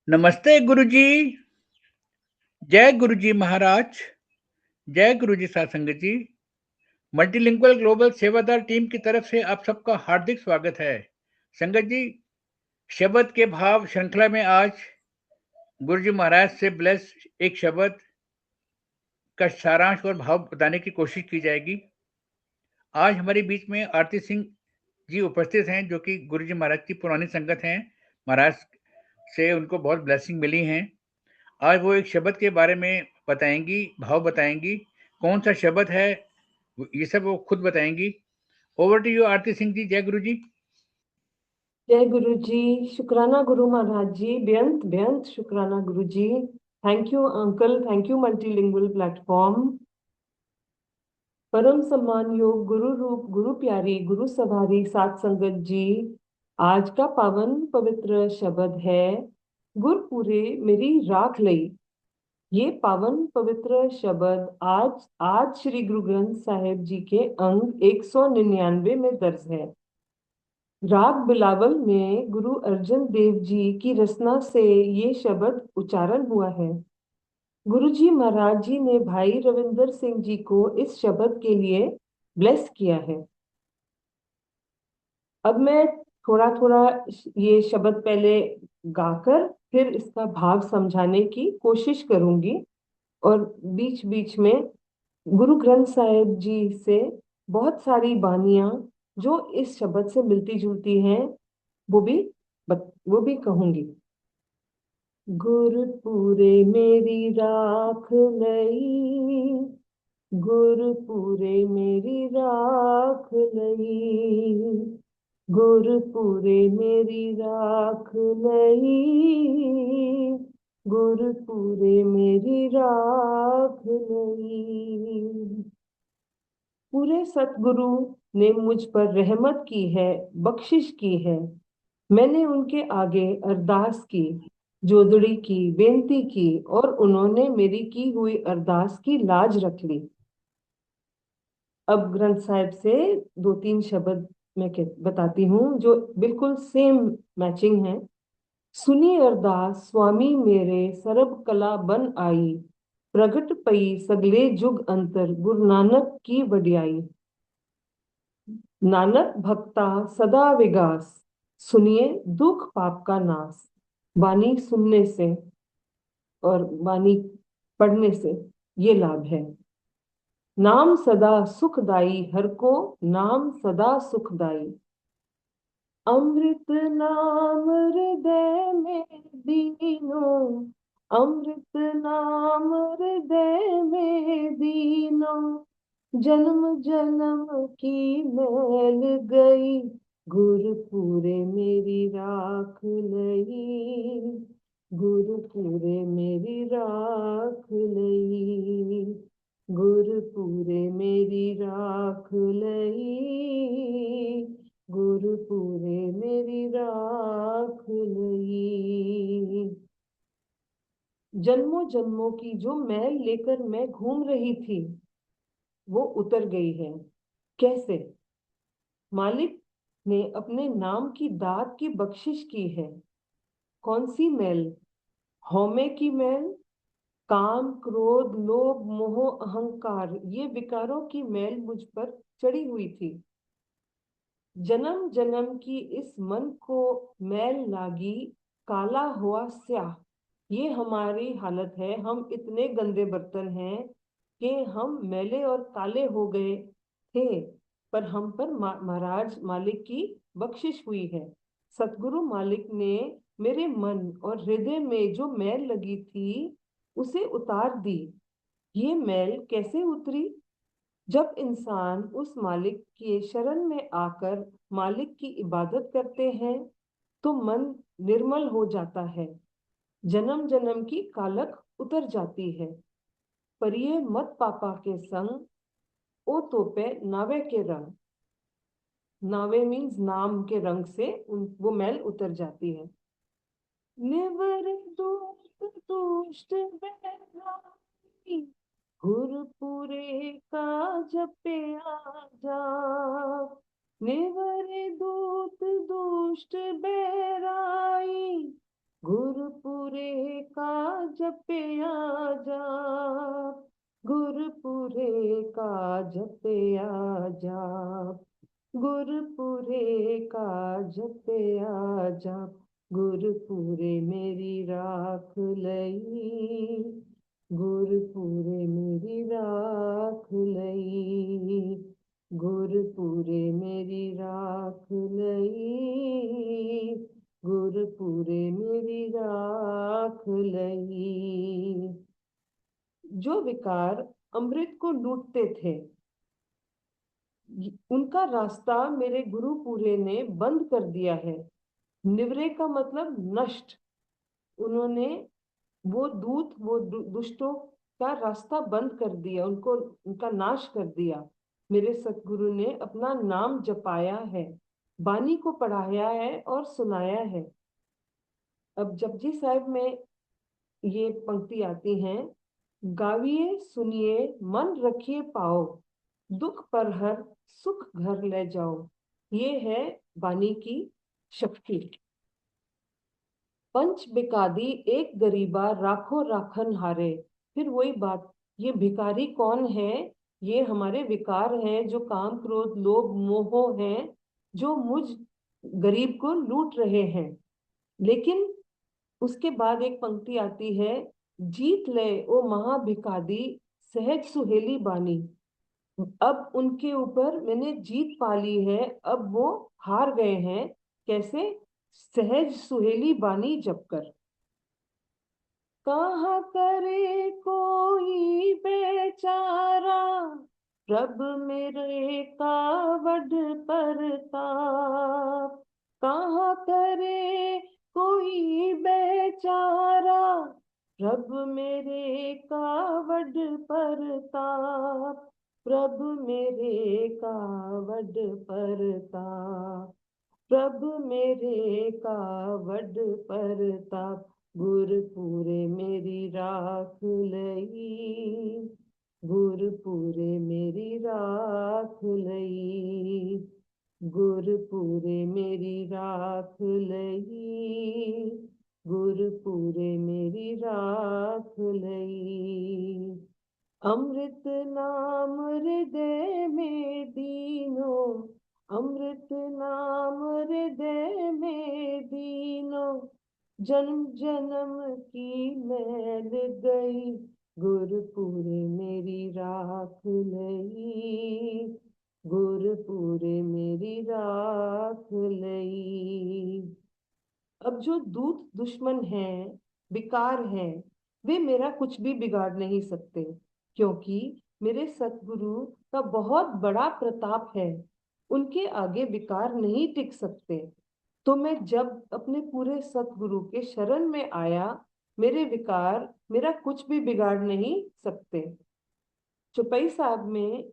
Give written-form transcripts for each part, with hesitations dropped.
नमस्ते गुरुजी। जय गुरुजी महाराज। जय गुरुजी सासंग जी। मल्टीलिंगुअल ग्लोबल सेवादार टीम की तरफ से आप सबका हार्दिक स्वागत है। संगत जी, शब्द के भाव श्रृंखला में आज गुरुजी महाराज से ब्लेस एक शब्द का सारांश और भाव बताने की कोशिश की जाएगी। आज हमारे बीच में आरती सिंह जी उपस्थित हैं, जो कि गुरुजी महाराज की पुरानी संगत हैं। महाराज से उनको बहुत ब्लेसिंग मिली हैं। आज वो एक शब्द के बारे में बताएंगी, भाव बताएंगी। कौन सा शब्द है ये सब वो खुद बताएंगी। ओवर टू यू आरती सिंह जी। जय गुरु जी। जय गुरु जी। शुक्राना गुरु महाराज जी। बेअंत बेअंत शुक्राना Guru ji. Thank you uncle, thank you multilingual platform. परम सम्मान योग गुरु रूप गुरु प्यारी गुरु सवारी सात संगत जी। आज का पावन पवित्र शब्द है गुरपुरे मेरी राख लई। ये पावन पवित्र शब्द आज आज श्री गुरु ग्रंथ साहिब जी के अंग 199 में दर्ज है। राग बिलावल में गुरु अर्जन देव जी की रचना से ये शब्द उच्चारण हुआ है। गुरु जी महाराज जी ने भाई रविंदर सिंह जी को इस शब्द के लिए ब्लेस किया है। अब मैं थोड़ा थोड़ा ये शब्द पहले गाकर फिर इसका भाव समझाने की कोशिश करूंगी, और बीच बीच में गुरु ग्रंथ साहिब जी से बहुत सारी बानियां जो इस शब्द से मिलती जुलती हैं वो भी वो भी कहूंगी। गुरपुरे मेरी राख लई, गुरपुरे मेरी राख लई, गुरपुरे मेरी राख लई, गुरपुरे मेरी राख लई। पूरे सतगुरु ने मुझ पर रहमत की है, बख्शिश की है। मैंने उनके आगे अरदास की, जोदड़ी की, बेनती की, और उन्होंने मेरी की हुई अरदास की लाज रख ली। अब ग्रंथ साहिब से दो तीन शब्द मैं बताती हूँ जो बिल्कुल सेम मैचिंग है। सुनी अरदास स्वामी मेरे सरब कला बन आई, प्रगट पई सगले जुग अंतर गुरु नानक की वडियाई। नानक भक्ता सदा विगास, सुनिए दुख पाप का नाश। वाणी सुनने से और वाणी पढ़ने से ये लाभ है। नाम सदा सुखदाई, हर को नाम सदा सुखदाई। अमृत नाम हृदय में दीनो, अमृत नाम हृदय में दीनो। जन्म जन्म की मैल गई, गुरपुरे मेरी राख लई, गुरपुरे मेरी राख लई, गुरपुरे मेरी राख लई, गुरपुरे मेरी राख लई। जन्मों जन्मों की जो मैल लेकर मैं घूम रही थी वो उतर गई है। कैसे? मालिक ने अपने नाम की दात की बख्शिश की है। कौन सी मैल? हौमे की मैल, काम क्रोध लोभ मोह अहंकार, ये विकारों की मैल मुझ पर चढ़ी हुई थी। जन्म जन्म की इस मन को मैल लागी, काला हुआ स्याह। ये हमारी हालत है। हम इतने गंदे बर्तन हैं कि हम मैले और काले हो गए थे, पर हम पर महाराज मालिक की बख्शिश हुई है। सतगुरु मालिक ने मेरे मन और हृदय में जो मैल लगी थी उसे उतार दी। ये मैल कैसे उतरी? जब इंसान उस मालिक के शरण में आकर मालिक की इबादत करते हैं तो मन निर्मल हो जाता है। जन्म जन्म की कालक उतर जाती है। परिये मत पापा के संग, ओ तोपे नावे के रंग। नावे मीन्स नाम के रंग से वो मैल उतर जाती है। निवर दूत दुष्ट बैरागी, गुरपुरे का जपया जाप। निवर दूत दुष्ट बैराई, गुरपुरे का जपया जाप, गुरपुरे का जपया जाप, गुरपुरे का जपया जाप, गुरपुरे मेरी राख लई, गुरपुरे मेरी राख लई, गुरपुरे मेरी राख लई, गुरपुरे मेरी राख लई। जो विकार अमृत को लूटते थे, उनका रास्ता मेरे गुरुपुरे ने बंद कर दिया है। निवरे का मतलब नष्ट। उन्होंने वो दूत, वो दुष्टों का रास्ता बंद कर दिया, उनको उनका नाश कर दिया। मेरे सतगुरु ने अपना नाम जपाया है, बानी को पढ़ाया है और सुनाया है। अब जपजी साहिब में ये पंक्ति आती हैं, गाविए सुनिए मन रखिए पाओ, दुख पर हर सुख घर ले जाओ। ये है बानी की शक्ति। पंच बिकादी एक गरीबा राखो राखन हारे। फिर वही बात, ये भिखारी कौन है? ये हमारे विकार हैं, जो काम क्रोध लोभ मोह हैं, जो मुझ गरीब को लूट रहे हैं। लेकिन उसके बाद एक पंक्ति आती है, जीत ले ओ महाभिखादी सहज सुहेली बानी। अब उनके ऊपर मैंने जीत पा ली है, अब वो हार गए हैं। कैसे? सहज सुहेली बानी जपकर। कहाँ करे कोई बेचारा, प्रभ मेरे कावड़ परताप। कहाँ करे कोई बेचारा, प्रभ मेरे कावड़ परताप, प्रभ मेरे कावड़ परताप, प्रभ मेरे कावड़ परताप। गुरपुरे मेरी राख लई, गुरपुरे मेरी राख लई, गुरपुरे मेरी राख लई, गुरपुरे मेरी राख लई। अमृत नाम हृदय में दीनो, अमृत नाम हृदय में दीनो, जन्म जन्म की मैल गई, गुरपुरे मेरी राख लई, गुरपुरे मेरी राख लई। अब जो दूत दुश्मन हैं, विकार हैं, वे मेरा कुछ भी बिगाड़ नहीं सकते, क्योंकि मेरे सतगुरु का बहुत बड़ा प्रताप है। उनके आगे विकार नहीं टिक सकते। तो मैं जब अपने पूरे सतगुरु के शरण में आया, मेरे विकार मेरा कुछ भी बिगाड़ नहीं सकते। चौपाई साहब में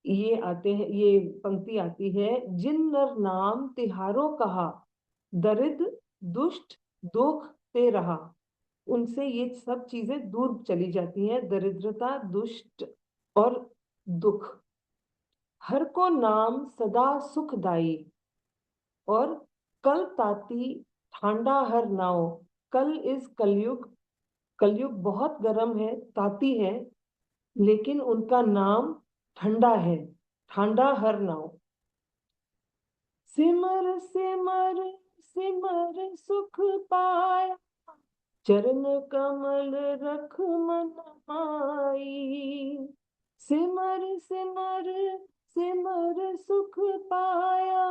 ये आते हैं, ये पंक्ति आती है, जिन नर नाम तिहारो कहा, दरिद्र दुष्ट दुख ते रहा। उनसे ये सब चीजें दूर चली जाती हैं, दरिद्रता, दुष्ट और दुख। हर को नाम सदा सुखदाई, और कल ताती ठांडा हर नाव। कल इस कलयुग, कलयुग बहुत गर्म है, ताती है, लेकिन उनका नाम ठंडा है, ठांडा हर नाव। सिमर सिमर सिमर सुख पाया, चरण कमल रख मन माई। सिमर सिमर सिमर सुख पाया,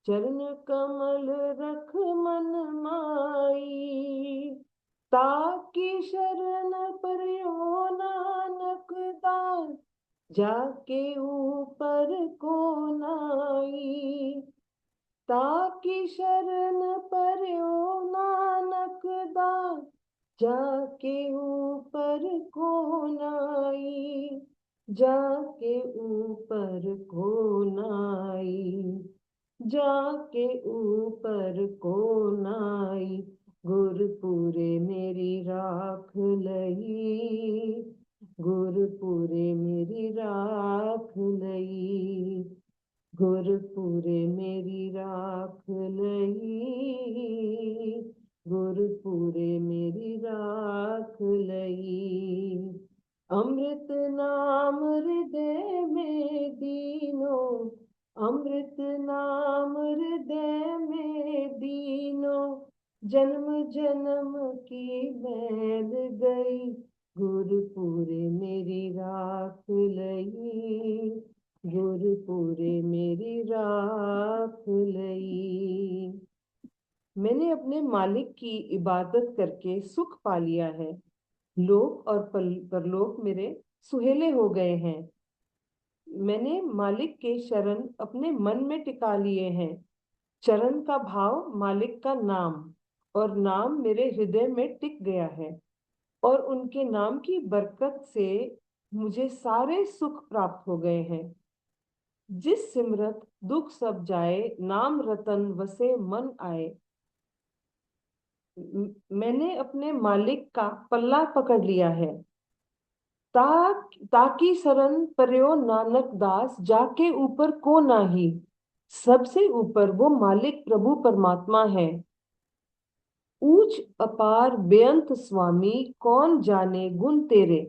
चरण कमल रख मन माई। ताकी शरण पर्यो नानक दास, जाके ऊपर को नाई। ताकी शरण पर्यो नानक दास, जाके ऊपर को नाई, जाके ऊपर को नाई, जाके ऊपर को नाई। गुरपुरे मेरी राख लई, गुरपुरे मेरी राख लई, गुरपुरे मेरी राख लई, गुरपुरे मेरी राख लई। अमृत नाम हृदय में दीनो, अमृत नाम हृदय में दीनो, जन्म जन्म की मैल गई, गुरपुरे मेरी राख लई, गुरपुरे मेरी राख लई। मैंने अपने मालिक की इबादत करके सुख पा लिया है। लोक और परलोक मेरे सुहेले हो गए हैं। मैंने मालिक के शरण अपने मन में टिका लिए हैं। चरण का भाव मालिक का नाम, और नाम मेरे हृदय में टिक गया है। और उनके नाम की बरकत से मुझे सारे सुख प्राप्त हो गए हैं। जिस सिमरत दुख सब जाए, नाम रतन वसे मन आए। मैंने अपने मालिक का पल्ला पकड़ लिया है। ताकि सरन पर्यो नानक दास, जाके ऊपर को नाही। सबसे ऊपर वो मालिक प्रभु परमात्मा है। ऊंच अपार बेअंत स्वामी, कौन जाने गुण तेरे।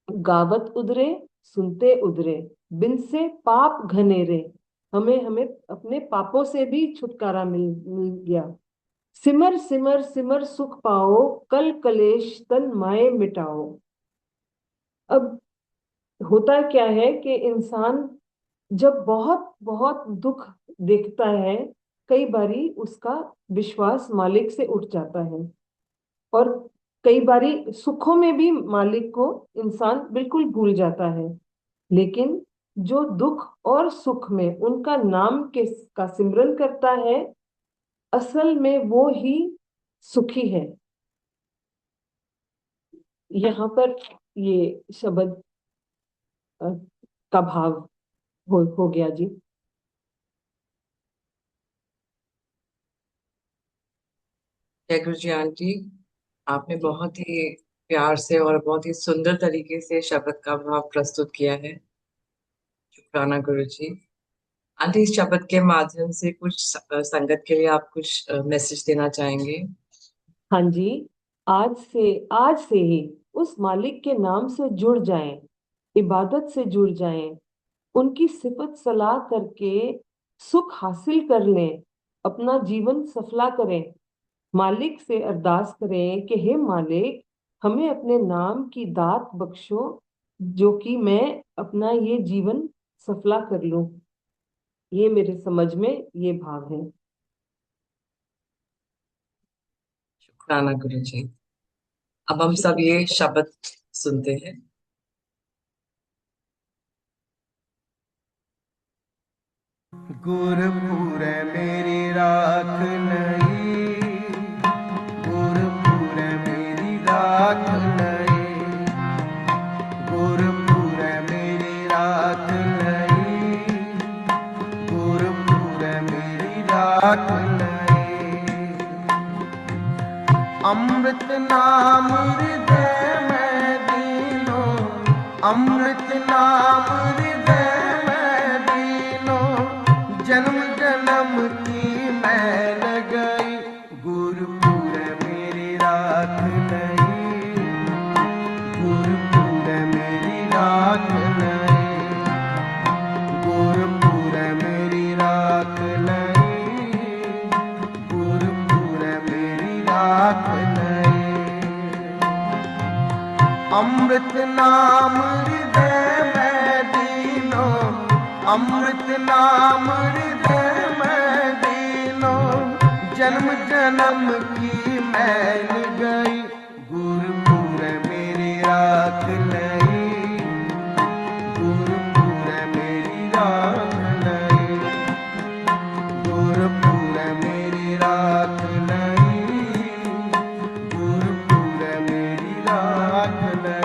गावत उदरे सुनते उदरे, बिन से पाप घनेरे। हमें हमें अपने पापों से भी छुटकारा मिल गया। सिमर सिमर सिमर सुख पाओ, कल कलेश तन माए मिटाओ। अब होता क्या है कि इंसान जब बहुत बहुत दुख देखता है, कई बारी उसका विश्वास मालिक से उठ जाता है। और कई बारी सुखों में भी मालिक को इंसान बिल्कुल भूल जाता है। लेकिन जो दुख और सुख में उनका नाम के का सिमरन करता है, असल में वो ही सुखी है। यहाँ पर ये शब्द का भाव हो गया जी। जय गुरु जी आंटी, आपने बहुत ही प्यार से और बहुत ही सुंदर तरीके से शब्द का भाव प्रस्तुत किया है। शुक्राना गुरु जी। आंटी, इस शब्द के माध्यम से कुछ संगत के लिए आप कुछ मैसेज देना चाहेंगे? हाँ जी, आज से ही उस मालिक के नाम से जुड़ जाएं, इबादत से जुड़ जाएं, उनकी सिफत सलाह करके सुख हासिल कर लें, अपना जीवन सफला करें। मालिक से अरदास करें कि हे मालिक, हमें अपने नाम की दात बख्शो, जो कि मैं अपना ये जीवन सफला कर लूं। ये मेरे समझ में ये भाव है। शुक्राना गुरु जी। अब हम सब ये शब्द सुनते हैं। गुरपुरे मेरी राख लई, गुरपुरे मेरी राख लई, गुरपुरे मेरी राख लई, गुरपुरे मेरी राख लई। अमृत नाम हृदय में दीनो, अमृत नाम हृदय में दीनो, जन्म जन्म की मैल गई, गुरपुरे मेरी राख लई, गुरपुरे मेरी राख लई, गुरपुरे मेरी राख लई, गुरपुरे मेरी राख लई। अमृत नाम हृदय में दीनो, अमृत नाम हृदय में दीनो, जन्म जन्म की मैल गई, गुरपुरे मेरी राख लई, गुरपुरे मेरी राख लई, गुरपुरे मेरी राख लई, गुरपुरे मेरी राख लई।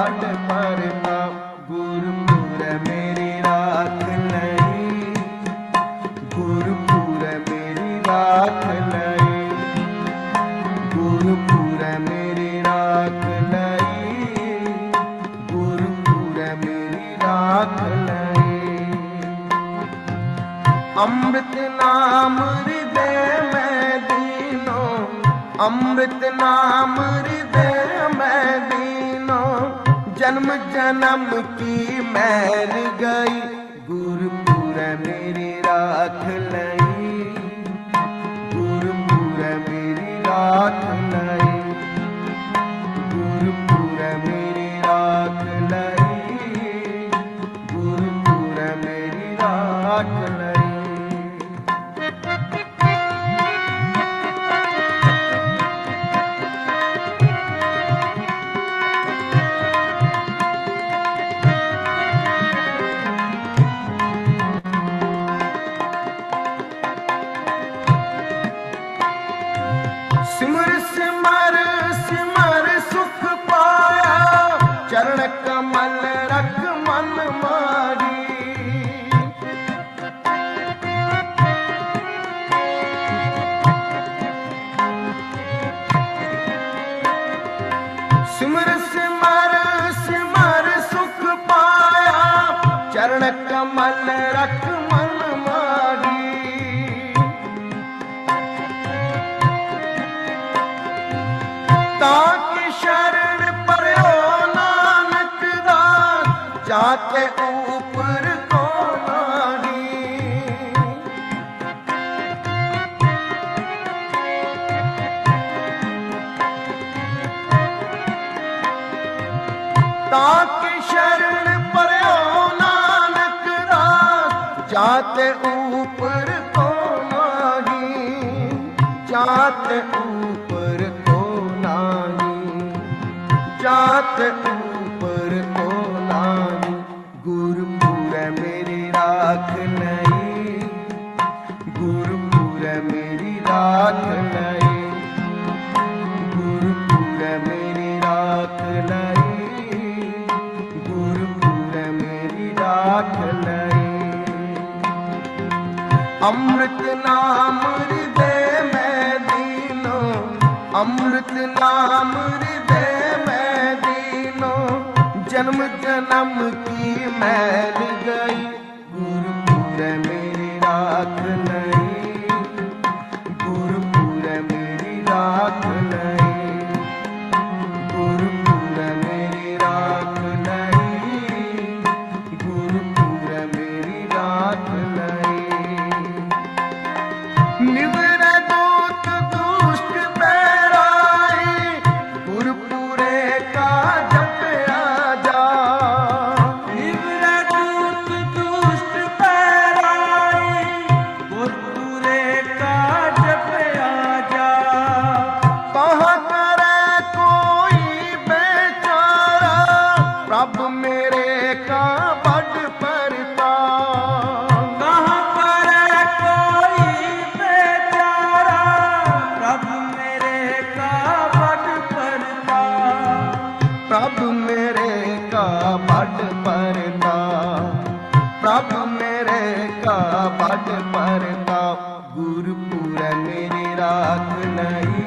बड़ परताप गुरपुर मेरी राख लई गुरपुर मेरी राख लई गुरपुर मेरी राख लई गुरपुर मेरी राख लई अमृत नाम हृदय में दीनो अमृत नाम हृदय में दीनो जन्म जन्म की मैल गई गुरपुर मेरी राख लई गुरपुर मेरी राख लई गुरपुर मेरी राख लई गुरपुर मेरी राख लई सिमर सिमर सिमर सुख पाया चरण कमल रख मन मारी सिमर सिमर सिमर सुख पाया चरण कमल रख मन मारी ताकि शरण पर्यो नानक दास जाके ऊपर को नारी ताकि शरण पर्यो नानक दास जाते ऊपर को नारी जाते ऊपर को नारी जाते ऊपर को नारी गुरपुर मेरी राख लई गुरपुर मेरी राख लई गुरपुर मेरी राख लई गुरपुर मेरी राख लई अमृत नाम हृदय में दीनो अमृत नाम हृदय में दीनो जन्म जन्म की मैल गई गुरपुर मेरी राख लई गुरपुर मेरी राख लई गुरपुर मेरी राख लई गुरपुर मेरी राख लई निवर दूत दुष्ट पैराई गुरपुरे का जपया जा निवर दूत दुष्ट पैराई गुरपुरे का जपया जा कहाँ करे कोई बेचारा प्रभु मेरे का बड़ परता कहाँ करे कोई बेचारा प्रभु मेरे का बड़ परता प्रभु मेरे का बड़ परता प्रभु मेरे का बड़ परता गुरपुर मेरी राख लई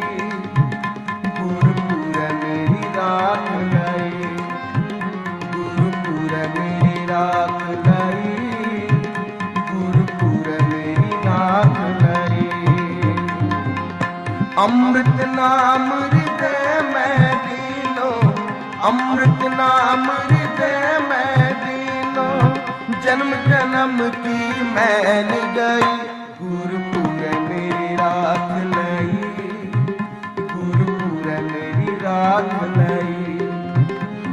गुरपुर मेरी राख लई गुरपुर मेरी राख लई गुरपुर मेरी राख लई अमृत नाम हृदय में दीनो अमृत नाम हृदय में दीनो जन्म जन्म की मैल गई गुरपुर मेरी राख लई गुरपुर मेरी राख लई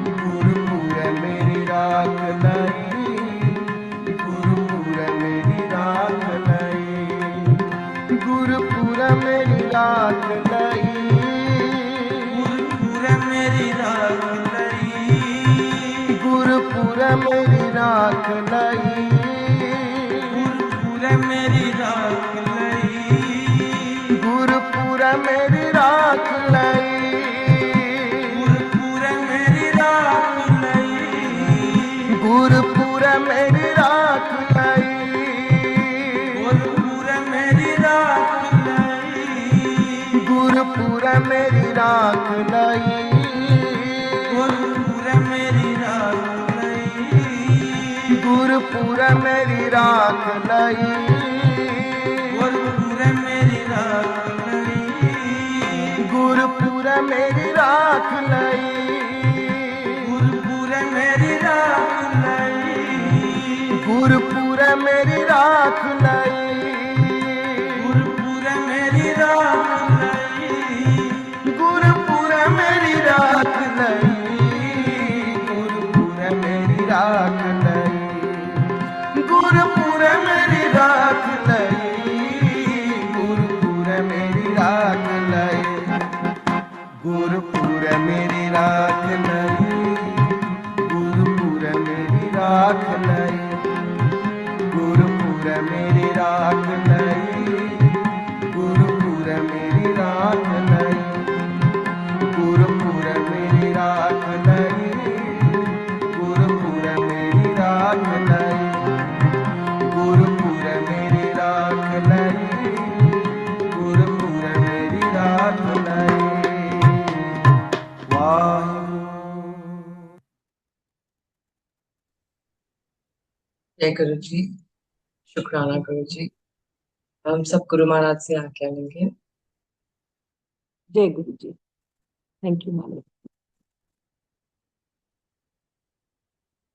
गुरपुर मेरी राख लई गुरपुर मेरी राख लई गुरपुर मेरी राख लई गुरपुर मेरी राख लई गुरपुर मेरी राख लई गुरपुर मेरी राख लई गुरपुर मेरी राख लई गुरपुर मेरी राख गुरपुर मेरी राख लई, गुरपुर मेरी राख लई, गुरपुर मेरी राख लई, गुरपुर मेरी राख लई, गुरपुर मेरी राख लई, गुरपुर मेरी राख लई, गुरपुर मेरी राख लई, गुरपुर मेरी राख लई, गुरपुर मेरी राख लई, गुरपुर मेरी राख लई, गुरपुर मेरी राख लई, गुरपुर मेरी राख लई, गुरपुर मेरी राख लई, गुरपुर मेरी राख लई, गुरपुर मेरी राख लई, गुरपुर मेरी राख लई, गुरपुर मेरी राख लई, गुरपुर मेरी राख लई। वाहिगुरू। जय गुरु जी। शुक्राना गुरु जी। हम सब गुरु महाराज से आज्ञा लेंगे। जय गुरु जी। थैंक यू मालिक।